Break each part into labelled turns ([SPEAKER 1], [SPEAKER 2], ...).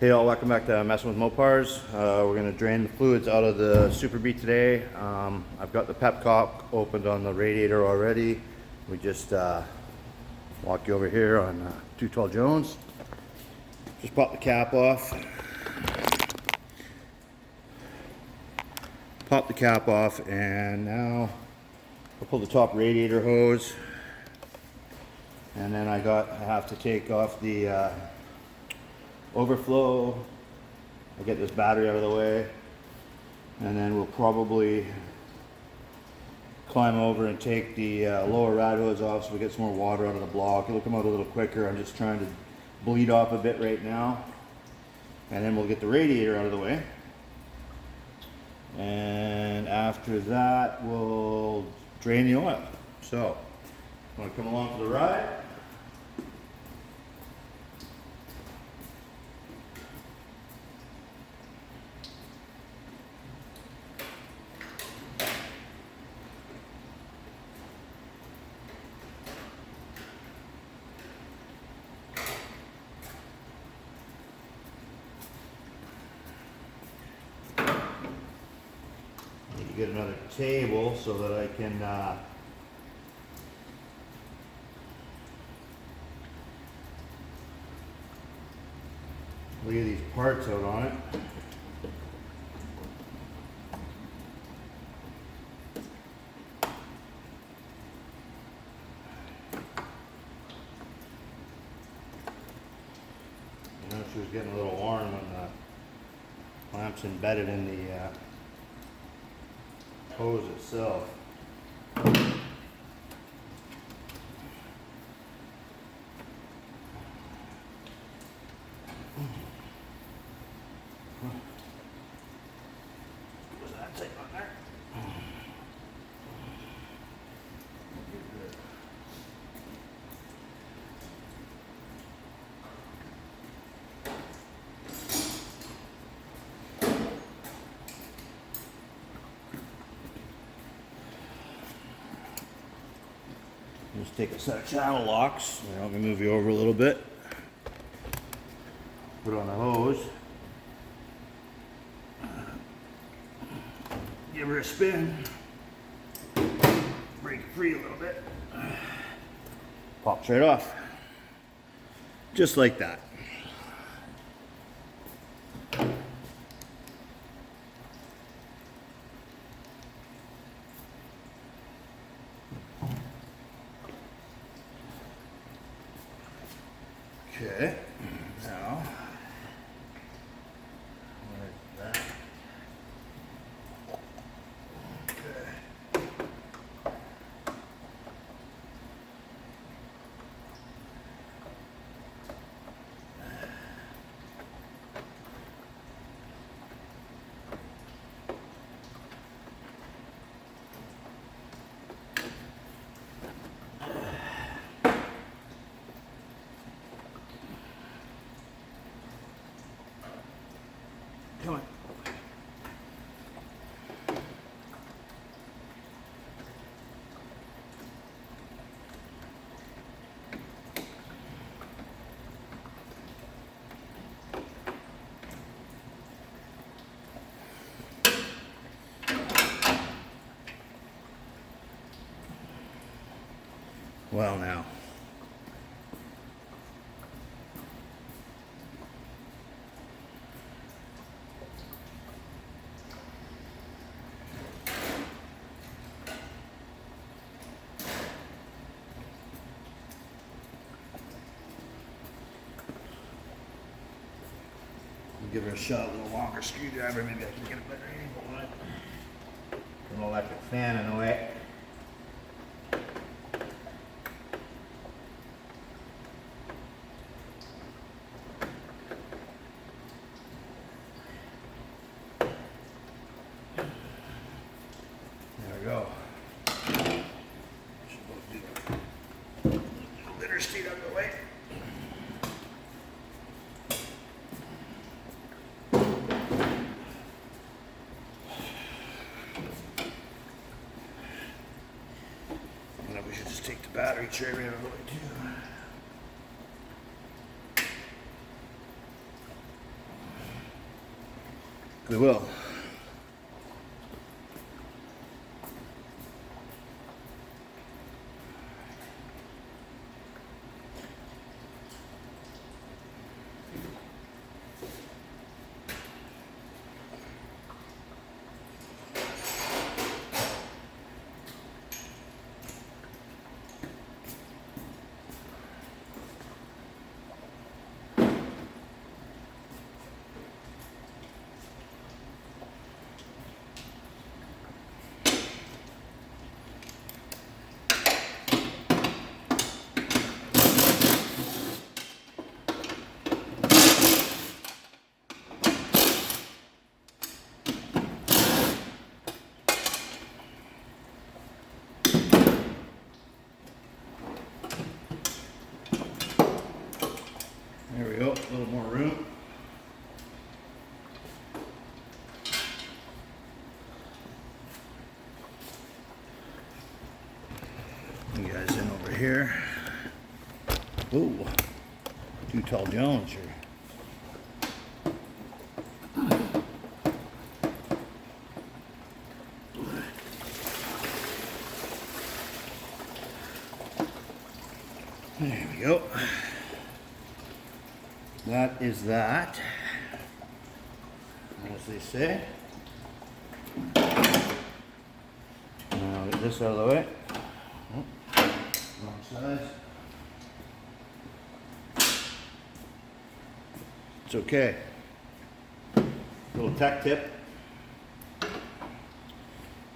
[SPEAKER 1] Hey all, welcome back to Messing with Mopars. We're going to drain the fluids out of the Super Beat today. I've got the Pepcock opened on the radiator already. We just walk you over here on 212 Jones. Just pop the cap off. Pop the cap off, and now I'll pull the top radiator hose. And then I have to take off the overflow. I'll get this battery out of the way, and then we'll probably climb over and take the lower rad hose off so we get some more water out of the block. It'll come out a little quicker. I'm just trying to bleed off a bit right now, and then we'll get the radiator out of the way, and after that we'll drain the oil. So want to come along for the ride? Get another table so that I can lay these parts out on it. You know, she was getting a little worn when the clamp's embedded in the hose itself. Was that tape on there? Just take a set of channel locks. Let me move you over a little bit. Put on the hose. Give her a spin. Break it free a little bit. Pops right off. Just like that. Okay, now, like that. Okay. Come on. Well, now. Give her a shot with a little longer screwdriver. Maybe I can get a better angle on it. An electric fan in the way. There we go. Should both do the interstate out of the way. We should just take the battery tray right out of the way too. We will. There we go, a little more room. You guys in over here. Ooh, two tall Jones here. There we go. That is that, as they say. Now get this out of the way. Oh, wrong size. It's okay. Little tech tip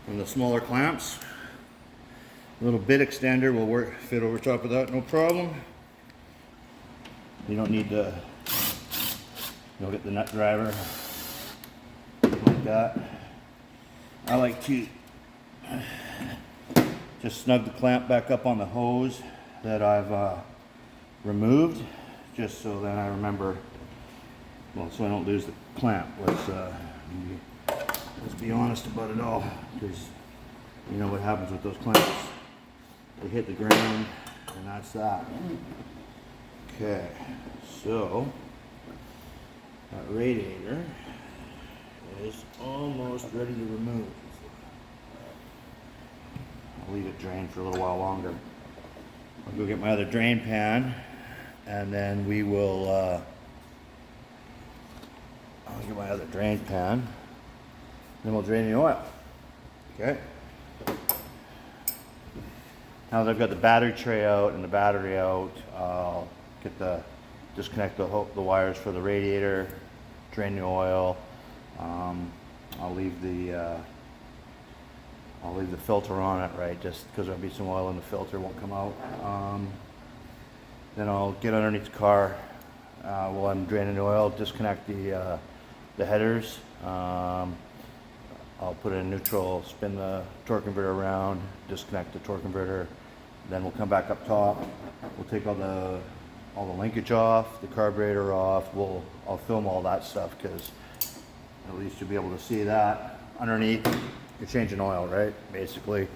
[SPEAKER 1] from the smaller clamps. A little bit extender will fit over top of that, no problem. You don't need to, you'll get the nut driver like that. I like to just snug the clamp back up on the hose that I've removed, just so then I remember, well, so I don't lose the clamp. Let's be honest about it all, because you know what happens with those clamps. They hit the ground, and that's that. Okay, so that radiator is almost ready to remove. I'll leave it drain for a little while longer. I'll go get my other drain pan, and then we will, I'll get my other drain pan, then we'll drain the oil. Okay. Now that I've got the battery tray out and the battery out, I'll disconnect the wires for the radiator, drain the oil. I'll leave the filter on it, right? Just because there'll be some oil in the filter, won't come out. Then I'll get underneath the car while I'm draining the oil, disconnect the headers. I'll put it in neutral, spin the torque converter around, disconnect the torque converter. Then we'll come back up top. We'll take all the linkage off, the carburetor off. I'll film all that stuff, because at least you'll be able to see that. Underneath, you're changing oil, right? Basically.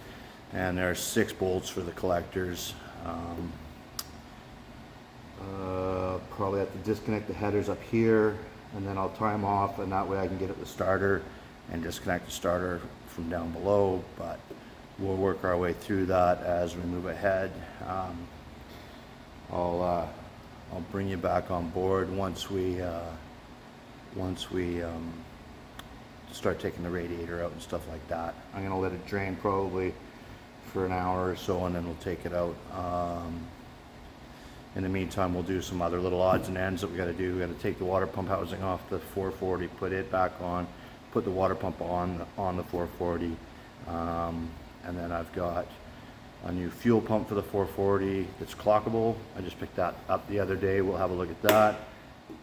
[SPEAKER 1] And there's 6 bolts for the collectors. Probably have to disconnect the headers up here, and then I'll tie them off, and that way I can get at the starter and disconnect the starter from down below. But we'll work our way through that as we move ahead. I'll bring you back on board once we start taking the radiator out and stuff like that. I'm gonna let it drain probably for an hour or so, and then we'll take it out. In the meantime, we'll do some other little odds and ends that we got to do. We got to take the water pump housing off the 440, put it back on, put the water pump on the 440, and then I've got a new fuel pump for the 440 that's clockable. I just picked that up the other day. We'll have a look at that,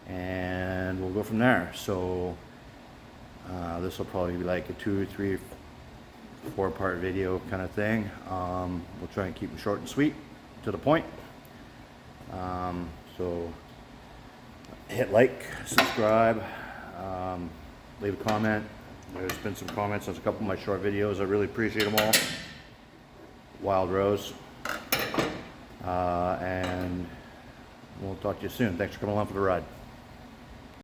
[SPEAKER 1] and we'll go from there. So this will probably be like a 2, 3, 4-part video kind of thing. We'll try and keep them short and sweet, to the point. So hit like, subscribe, leave a comment. There's been some comments on a couple of my short videos. I really appreciate them all. Wild Rose. And we'll talk to you soon. Thanks for coming along for the ride.